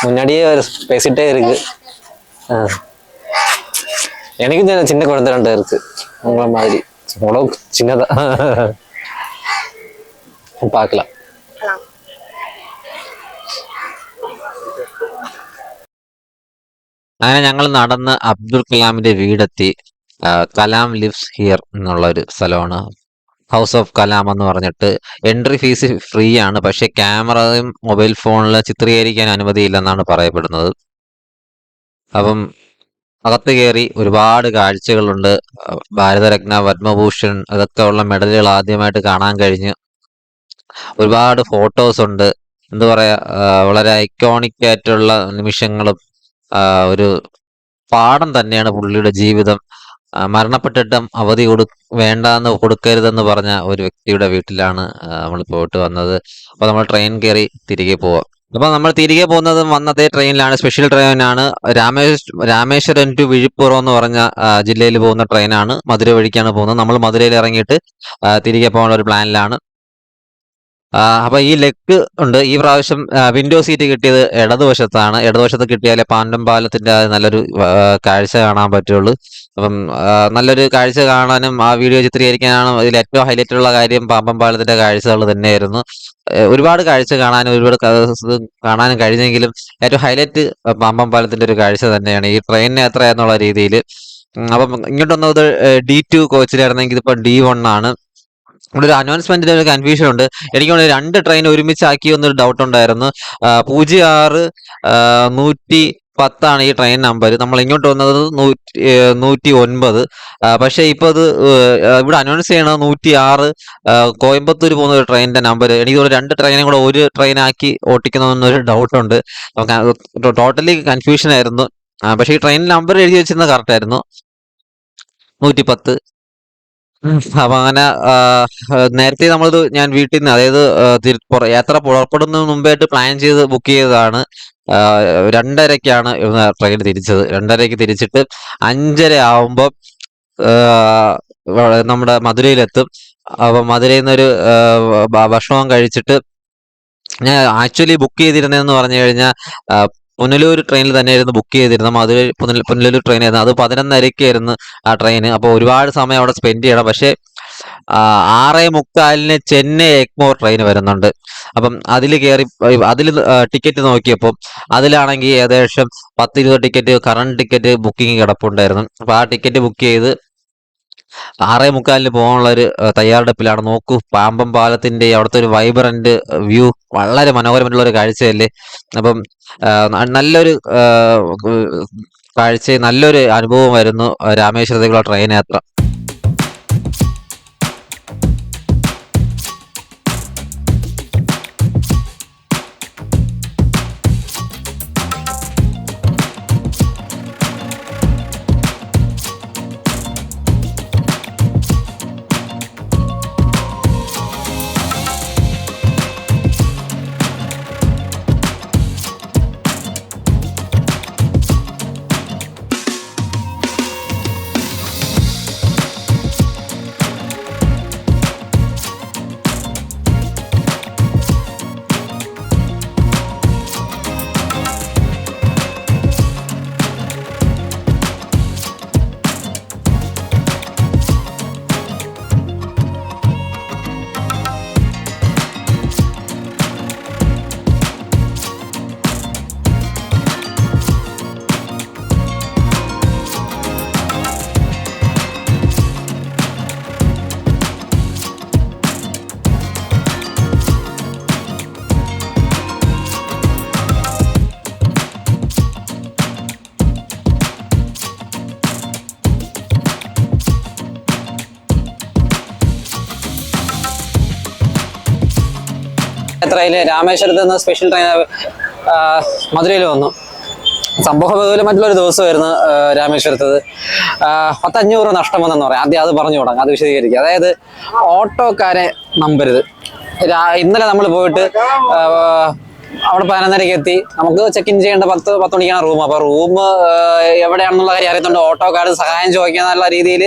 A: முன்னாடியே பேசிட்டே இருக்கு. எனக்கும் சின்ன குழந்தை 2 இருக்கு, உங்களை மாதிரி. உழவு சின்னதா பார்க்கலாம்.
B: അങ്ങനെ ഞങ്ങൾ നടന്ന് അബ്ദുൽ കലാമിന്റെ വീടെത്തി. കലാം ലിവ്സ് ഹിയർ എന്നുള്ള ഒരു സ്ഥലമാണ്. ഹൗസ് ഓഫ് കലാം എന്ന് പറഞ്ഞിട്ട്. എൻട്രി ഫീസ് ഫ്രീ ആണ്, പക്ഷെ ക്യാമറയും മൊബൈൽ ഫോണിൽ ചിത്രീകരിക്കാൻ അനുമതിയില്ലെന്നാണ് പറയപ്പെടുന്നത്. അപ്പം അകത്ത് കയറി ഒരുപാട് കാഴ്ചകളുണ്ട്. ഭാരതരത്ന, പത്മഭൂഷൺ അതൊക്കെ ഉള്ള മെഡലുകൾ ആദ്യമായിട്ട് കാണാൻ കഴിഞ്ഞു. ഒരുപാട് ഫോട്ടോസ് ഉണ്ട്. എന്താ പറയാ, വളരെ ഐക്കോണിക് ആയിട്ടുള്ള നിമിഷങ്ങളും ഒരു പാഠം തന്നെയാണ് പുള്ളിയുടെ ജീവിതം. മരണപ്പെട്ടിട്ടും അവധി വേണ്ടാന്ന് കൊടുക്കരുതെന്ന് പറഞ്ഞ ഒരു വ്യക്തിയുടെ വീട്ടിലാണ് നമ്മൾ പോയിട്ട് വന്നത്. അപ്പോൾ നമ്മൾ ട്രെയിൻ കയറി തിരികെ പോവാം. അപ്പോൾ നമ്മൾ തിരികെ പോകുന്നത് വന്നതേ ട്രെയിനിലാണ്, സ്പെഷ്യൽ ട്രെയിനാണ്. രാമേശ്വരം ടു വിഴിപ്പുറം എന്ന് പറഞ്ഞ ജില്ലയിൽ പോകുന്ന ട്രെയിനാണ്. മധുര വഴിക്കാണ് പോകുന്നത്. നമ്മൾ മധുരയിൽ ഇറങ്ങിയിട്ട് തിരികെ പോകാനുള്ള ഒരു പ്ലാനിലാണ്. അപ്പൊ ഈ ലെഗ് ഉണ്ട്. ഈ പ്രാവശ്യം വിൻഡോ സീറ്റ് കിട്ടിയത് ഇടതുവശത്താണ്. ഇടതുവശത്ത് കിട്ടിയാലേ പാമ്പൻ പാലത്തിന്റെ നല്ലൊരു കാഴ്ച കാണാൻ പറ്റുള്ളൂ. അപ്പം നല്ലൊരു കാഴ്ച കാണാനും ആ വീഡിയോ ചിത്രീകരിക്കാനാണ് ഇതിൽ ഏറ്റവും ഹൈലൈറ്റ് ഉള്ള കാര്യം. പാമ്പൻ പാലത്തിന്റെ കാഴ്ചകൾ തന്നെയായിരുന്നു. ഒരുപാട് കാഴ്ച കാണാനും കാണാനും കഴിഞ്ഞെങ്കിലും ഏറ്റവും ഹൈലൈറ്റ് പാമ്പൻ പാലത്തിന്റെ ഒരു കാഴ്ച തന്നെയാണ് ഈ ട്രെയിൻ യാത്ര എന്നുള്ള രീതിയിൽ. അപ്പം ഇങ്ങോട്ട് വന്നത് D2 കോച്ചിലായിരുന്നെങ്കിൽ ഇതിപ്പോ D1 ആണ്. ഇവിടെ ഒരു അനൗൺസ്മെന്റിന്റെ ഒരു കൺഫ്യൂഷൻ ഉണ്ട്. എനിക്ക് തോന്നുന്നു 2 ട്രെയിൻ ഒരുമിച്ചാക്കി എന്നൊരു ഡൗട്ട് ഉണ്ടായിരുന്നു. 06 110 ഈ ട്രെയിൻ നമ്പർ. നമ്മൾ ഇങ്ങോട്ട് വന്നത് 109. പക്ഷെ ഇപ്പൊ അത് ഇവിടെ അനൗൺസ് ചെയ്യണത് 106 കോയമ്പത്തൂർ പോകുന്ന ഒരു ട്രെയിനിന്റെ നമ്പർ. എനിക്ക് തോന്നുന്നു 2 ട്രെയിനും കൂടെ ഒരു ട്രെയിനാക്കി ഓട്ടിക്കുന്നതെന്നൊരു ഡൗട്ട് ഉണ്ട്. ടോട്ടലി കൺഫ്യൂഷൻ ആയിരുന്നു. പക്ഷെ ഈ ട്രെയിൻ നമ്പർ എഴുതി വെച്ചിരുന്നത് കറക്റ്റ് ആയിരുന്നു, 110. അപ്പൊ അങ്ങനെ നേരത്തെ ഞാൻ വീട്ടിൽ നിന്ന്, അതായത് യാത്ര പുറപ്പെടുന്നതിന് മുമ്പായിട്ട് പ്ലാൻ ചെയ്ത് ബുക്ക് ചെയ്തതാണ്. 2:30ക്കാണ് ഇവിടുന്ന് ട്രെയിൻ തിരിച്ചത്. 2:30ക്ക് തിരിച്ചിട്ട് 5:30 ആവുമ്പോൾ നമ്മുടെ മധുരയിലെത്തും. അപ്പൊ മധുരയിൽ നിന്നൊരു ഭക്ഷണം കഴിച്ചിട്ട്, ഞാൻ ആക്ച്വലി ബുക്ക് ചെയ്തിരുന്നതെന്ന് പറഞ്ഞു കഴിഞ്ഞാൽ പുനലൂർ ട്രെയിനിൽ തന്നെയായിരുന്നു ബുക്ക് ചെയ്തിരുന്നത്. പുനലൂർ ട്രെയിനായിരുന്നു. അത് 11:30ക്കായിരുന്നു ആ ട്രെയിൻ. അപ്പോൾ ഒരുപാട് സമയം അവിടെ സ്പെൻഡ് ചെയ്യണം. പക്ഷേ 6:45 ചെന്നൈ എഗ്മോർ ട്രെയിൻ വരുന്നുണ്ട്. അപ്പം അതിൽ ടിക്കറ്റ് നോക്കിയപ്പോൾ അതിലാണെങ്കിൽ ഏകദേശം 10-20 ടിക്കറ്റ്, കറണ്ട് ടിക്കറ്റ് ബുക്കിംഗ് കിടപ്പുണ്ടായിരുന്നു. അപ്പോൾ ആ ടിക്കറ്റ് ബുക്ക് ചെയ്ത് 6:45 പോകാനുള്ള ഒരു തയ്യാറെടുപ്പിലാണ്. നോക്കൂ, പാമ്പം പാലത്തിന്റെ അവിടുത്തെ ഒരു വൈബ്രന്റ് വ്യൂ, വളരെ മനോഹരമായിട്ടുള്ള ഒരു കാഴ്ചയല്ലേ. അപ്പം നല്ലൊരു കാഴ്ച, നല്ലൊരു അനുഭവമായിരുന്നു രാമേശ്വരത്തേക്കുള്ള ട്രെയിൻ യാത്ര.
A: ട്രെയിന് രാമേശ്വരത്ത് നിന്ന് സ്പെഷ്യൽ ട്രെയിൻ മധുരയിൽ വന്നു. സംഭവബഹുലമായിട്ടുള്ളൊരു ദിവസമായിരുന്നു രാമേശ്വരത്തത്. 500 നഷ്ടം വന്നെന്ന് പറയാം. ആദ്യം അത് പറഞ്ഞു തുടങ്ങാം, അത് വിശദീകരിക്കുക. അതായത് ഓട്ടോക്കാരെ നമ്പരുത്. ഇന്നലെ നമ്മൾ പോയിട്ട് അവിടെ 11:30ക്ക് എത്തി. നമുക്ക് ചെക്ക് ഇൻ ചെയ്യേണ്ട 10 മണിക്കാണ് റൂം. അപ്പൊ റൂം എവിടെയാണെന്നുള്ള കാര്യം അറിയത്തുണ്ട്. ഓട്ടോക്കാർ സഹായം ചോദിക്കാന്നുള്ള രീതിയിൽ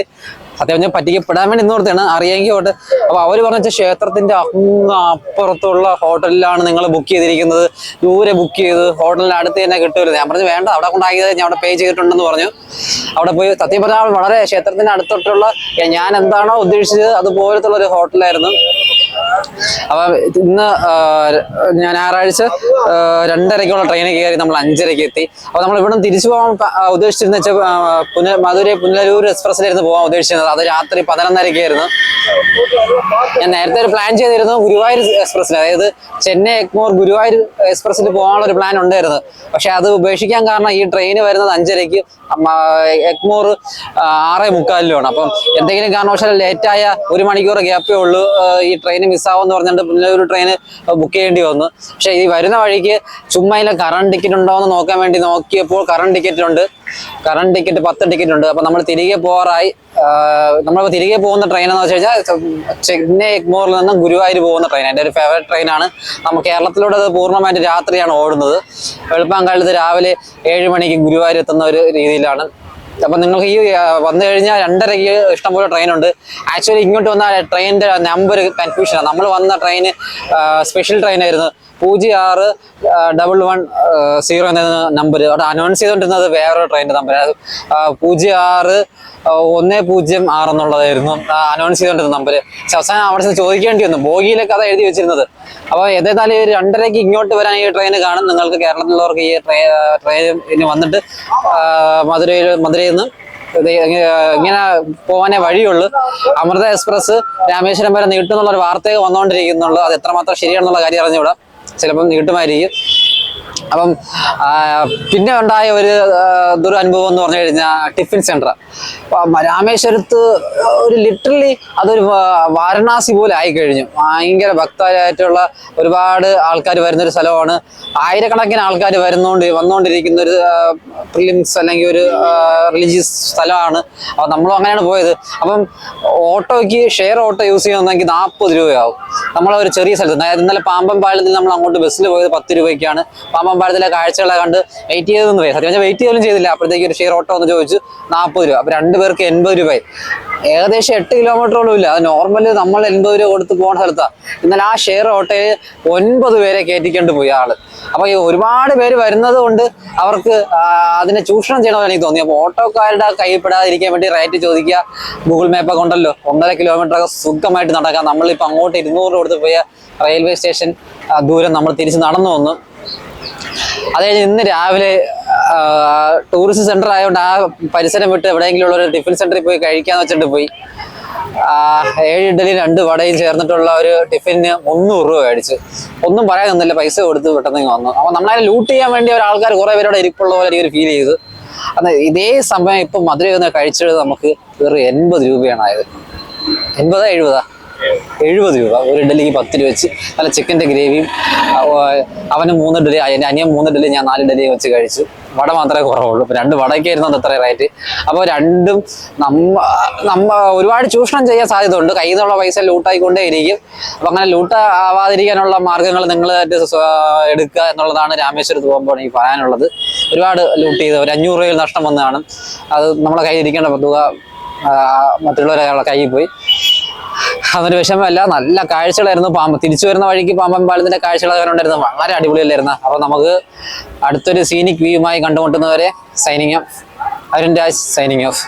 A: സത്യം പറഞ്ഞാൽ പറ്റിക്കപ്പെടാൻ വേണ്ടി ഇന്നോർത്താണ്, അറിയാമെങ്കിൽ ഹോട്ടൽ. അപ്പൊ അവര് പറഞ്ഞ ക്ഷേത്രത്തിന്റെ അപ്പുറത്തുള്ള ഹോട്ടലിലാണ് നിങ്ങൾ ബുക്ക് ചെയ്തിരിക്കുന്നത്, ദൂരെ ബുക്ക് ചെയ്ത് ഹോട്ടലിന്റെ അടുത്ത് തന്നെ കിട്ടുമല്ലോ. ഞാൻ പറഞ്ഞു വേണ്ട, അവിടെ കൊണ്ടാക്കിയത് ഞാൻ അവിടെ പേ ചെയ്തിട്ടുണ്ടെന്ന് പറഞ്ഞു. അവിടെ പോയി സത്യം പറഞ്ഞാൽ വളരെ ക്ഷേത്രത്തിന്റെ അടുത്തോട്ടുള്ള ഞാൻ എന്താണോ ഉദ്ദേശിച്ചത് അതുപോലത്തുള്ള ഒരു ഹോട്ടലായിരുന്നു. അപ്പൊ ഇന്ന് ഞായറാഴ്ച 2:30ക്കുള്ള ട്രെയിനിൽ കയറി നമ്മൾ 5:30ക്ക് എത്തി. അപ്പൊ നമ്മൾ ഇവിടെ തിരിച്ചു പോകാൻ ഉദ്ദേശിച്ചിരുന്ന വെച്ചാൽ മധുരൈ പുനലൂർ എക്സ്പ്രസ്സിലായിരുന്നു പോകാൻ ഉദ്ദേശിച്ചിരുന്നത്. അത് രാത്രി 11:30ക്കായിരുന്നു. ഞാൻ നേരത്തെ ഒരു പ്ലാൻ ചെയ്തിരുന്നു ഗുരുവായൂർ എക്സ്പ്രസ്സിൽ, അതായത് ചെന്നൈ എഗ്മോർ ഗുരുവായൂർ എക്സ്പ്രസ്സിൽ പോകാനുള്ള ഒരു പ്ലാൻ ഉണ്ടായിരുന്നു. പക്ഷെ അത് ഉപേക്ഷിക്കാൻ കാരണം ഈ ട്രെയിൻ വരുന്നത് 5:30ക്ക്, എഗ്മോർ 6:45 അപ്പം എന്തെങ്കിലും കാരണവശാൽ ലേറ്റായ 1 മണിക്കൂർ ഗ്യാപ്പേ ഉള്ളൂ. ഈ ട്രെയിൻ മിസ്സാവെന്ന് പറഞ്ഞിട്ട് പുനലൂർ ട്രെയിൻ ബുക്ക് ചെയ്യേണ്ടി വന്നു. പക്ഷെ ഈ വരുന്ന വഴിക്ക് ചുമ്മാ കറണ്ട് ടിക്കറ്റ് ഉണ്ടോ എന്ന് നോക്കാൻ വേണ്ടി നോക്കിയപ്പോൾ കറണ്ട് ടിക്കറ്റ് ഉണ്ട്. കറണ്ട് ടിക്കറ്റ് 10 ടിക്കറ്റ് ഉണ്ട്. അപ്പൊ നമ്മൾ തിരികെ പോകാറായി. നമ്മൾ തിരികെ പോകുന്ന ട്രെയിൻ എന്ന് വെച്ച് കഴിഞ്ഞാൽ ചെന്നൈ എഗ്മോറിൽ നിന്ന് ഗുരുവായൂർ പോകുന്ന ട്രെയിൻ. എൻ്റെ ഒരു ഫേവറേറ്റ് ട്രെയിനാണ്. നമ്മൾ കേരളത്തിലൂടെ അത് പൂർണ്ണമായിട്ട് രാത്രിയാണ് ഓടുന്നത്. വെളുപ്പാങ്കാലത്ത് രാവിലെ 7 മണിക്ക് ഗുരുവായൂർ എത്തുന്ന ഒരു രീതിയിലാണ്. അപ്പൊ നിങ്ങൾക്ക് ഈ വന്നു കഴിഞ്ഞാൽ 2:30ക്ക് ഇഷ്ടംപോലെ ട്രെയിൻ ഉണ്ട്. ആക്ച്വലി ഇങ്ങോട്ട് വന്ന ട്രെയിനിന്റെ നമ്പർ കൺഫ്യൂഷനാണ്. നമ്മൾ വന്ന ട്രെയിന് സ്പെഷ്യൽ ട്രെയിൻ ആയിരുന്നു. 061110 എന്ന നമ്പർ. അവിടെ അനൗൺസ് ചെയ്തുകൊണ്ടിരുന്നത് വേറൊരു ട്രെയിനിന്റെ നമ്പർ. 0610 എന്നുള്ളതായിരുന്നു അനൗൺസ് ചെയ്തുകൊണ്ടിരുന്ന നമ്പർ. അവസാനം അവിടെ നിന്ന് ചോദിക്കേണ്ടി വന്നു. ബോഗിയിലൊക്കെ അത് എഴുതി വെച്ചിരുന്നത്. അപ്പോൾ ഏതായാലും 2:30ക്ക് ഇങ്ങോട്ട് വരാൻ ഈ ട്രെയിൻ കാണും. നിങ്ങൾക്ക് കേരളത്തിലുള്ളവർക്ക് ഈ ട്രെയിൻ വന്നിട്ട് മധുരയിൽ നിന്ന് ഇങ്ങനെ പോകാനേ വഴിയുള്ളൂ. അമൃത എക്സ്പ്രസ് രാമേശ്വരം വരെ നീട്ടുന്നുള്ളൊരു വാർത്തയൊക്കെ വന്നുകൊണ്ടിരിക്കുന്നുള്ളൂ. അത് എത്രമാത്രം ശരിയാണെന്നുള്ള കാര്യം അറിഞ്ഞുകൂടാ. ചിലപ്പം നീട്ടുമായിരിക്കും. അപ്പം പിന്നെ ഉണ്ടായ ഒരു ദുരനുഭവം എന്ന് പറഞ്ഞു കഴിഞ്ഞാൽ ടിഫിൻ സെന്റർ. രാമേശ്വരത്ത് ഒരു ലിറ്ററലി അതൊരു വാരണാസി പോലെ ആയിക്കഴിഞ്ഞു. ഭയങ്കര ഭക്തരായിട്ടുള്ള ഒരുപാട് ആൾക്കാർ വരുന്നൊരു സ്ഥലമാണ്. ആയിരക്കണക്കിന് ആൾക്കാർ വന്നുകൊണ്ടിരിക്കുന്ന ഒരു പ്രിലിംസ് അല്ലെങ്കിൽ ഒരു റിലീജിയസ് സ്ഥലമാണ്. അപ്പം നമ്മളും അങ്ങനെയാണ് പോയത്. അപ്പം ഓട്ടോയ്ക്ക് ഷെയർ ഓട്ടോ യൂസ് ചെയ്യണമെങ്കിൽ 40 രൂപയാവും. നമ്മളൊരു ചെറിയ സ്ഥലത്ത്, അതായത് ഇന്നലെ പാമ്പൻപാലത്തിൽ നമ്മൾ അങ്ങോട്ട് ബസ്സിൽ പോയത് 10 രൂപയ്ക്കാണ്. പാമ്പൻപാലത്തിലെ കാഴ്ചകളെ കണ്ട് വെയിറ്റ് ചെയ്തെന്ന് പോയി. സത്യം വെയിറ്റ് ചെയ്താലും ചെയ്തില്ല. അപ്പോഴത്തേക്ക് ഒരു ഷെയർ ഓട്ടോ എന്ന് ചോദിച്ചു 40 രൂപ. അപ്പൊ 2 പേർക്ക് 80 രൂപയായി. ഏകദേശം 8 കിലോമീറ്ററോളം ഇല്ല. അത് നോർമല് നമ്മൾ 80 രൂപ കൊടുത്ത് പോകുന്ന സ്ഥലത്താണ്. എന്നാൽ ആ ഷെയർ ഓട്ടോയിൽ 9 പേരെ കയറ്റിക്കൊണ്ട് പോയി ആള്. അപ്പൊ ഈ ഒരുപാട് പേര് വരുന്നത് കൊണ്ട് അവർക്ക് അതിനെ ചൂഷണം ചെയ്യണമെന്ന് എനിക്ക് തോന്നി. അപ്പൊ ഓട്ടോക്കാരുടെ കൈപ്പെടാതിരിക്കാൻ വേണ്ടി റേറ്റ് ചോദിക്കുക. ഗൂഗിൾ മാപ്പൊക്കെ ഉണ്ടല്ലോ, 1.5 കിലോമീറ്റർ ഒക്കെ സുഖമായിട്ട് നടക്കാം. നമ്മളിപ്പോൾ അങ്ങോട്ട് 200 രൂപ കൊടുത്ത് പോയ റെയിൽവേ സ്റ്റേഷൻ ദൂരം നമ്മൾ തിരിച്ച് നടന്നു വന്നു. അത് കഴിഞ്ഞ് ഇന്ന് രാവിലെ ടൂറിസ്റ്റ് സെന്റർ ആയതുകൊണ്ട് ആ പരിസരം വിട്ട് എവിടെയെങ്കിലും ഉള്ള ഒരു ടിഫിൻ സെന്ററിൽ പോയി കഴിക്കാന്ന് വെച്ചിട്ട് പോയി. 7 ഇഡ്ഡലിയും 2 വടയും ചേർന്നിട്ടുള്ള ഒരു ടിഫിന് 300 രൂപ മേടിച്ചു. ഒന്നും പറയാൻ നിന്നില്ല, പൈസ കൊടുത്ത് പെട്ടെന്ന് വന്നു. അപ്പൊ നമ്മളതിനെ ലൂട്ട് ചെയ്യാൻ വേണ്ടി ഒരാൾക്കാർ കുറെ പേരോടെ ഇരിപ്പുള്ള പോലെ എനിക്ക് ഫീൽ ചെയ്തു. അന്ന് ഇതേ സമയം ഇപ്പൊ മധുരയിൽ നിന്ന് കഴിച്ചത് നമുക്ക് വെറും 80 രൂപയാണ് ആയത്. 80 70 രൂപ. ഒരു ഇഡ്ഡലിക്ക് 10 രൂപ വെച്ച് നല്ല ചിക്കൻ്റെ ഗ്രേവിയും. അവന് 3 ഇഡ്ഡലി, അനിയൻ 3 ഇഡ്ഡലി, ഞാൻ 4 ഇഡ്ഡലി വെച്ച് കഴിച്ചു. വട മാത്രമേ കുറവുള്ളൂ. ഇപ്പൊ 2 വടയ്ക്കായിരുന്നു അത് അത്ര റേറ്റ്. അപ്പോൾ രണ്ടും നമ്മ ഒരുപാട് ചൂഷണം ചെയ്യാൻ സാധ്യത ഉണ്ട്. കയ്യിൽ നിന്നുള്ള പൈസ ലൂട്ടായിക്കൊണ്ടേ ഇരിക്കും. അപ്പൊ അങ്ങനെ ലൂട്ട് ആവാതിരിക്കാനുള്ള മാർഗങ്ങൾ നിങ്ങൾ എടുക്കുക എന്നുള്ളതാണ് രാമേശ്വരത്ത് പോകുമ്പോൾ എനിക്ക് പറയാനുള്ളത്. ഒരുപാട് ലൂട്ട് ചെയ്ത് ഒരു 500 രൂപയിൽ നഷ്ടം വന്നതാണ്. അത് നമ്മളെ കയ്യിൽ ഇരിക്കേണ്ട തുക മറ്റുള്ളവരുടെ കയ്യിൽ പോയി. അതൊരു വിഷമമല്ല. നല്ല കാഴ്ചകളായിരുന്നു. തിരിച്ചു വരുന്ന വഴിക്ക് പാമ്പൻപാലത്തിന്റെ കാഴ്ചകളൊക്കെ ഉണ്ടായിരുന്നു. വളരെ അടിപൊളിയല്ലായിരുന്നു. അപ്പൊ നമുക്ക് അടുത്തൊരു സീനിക് വ്യൂയുമായി കണ്ടുമുട്ടുന്നവരെ signing off. Arun Raj signing of.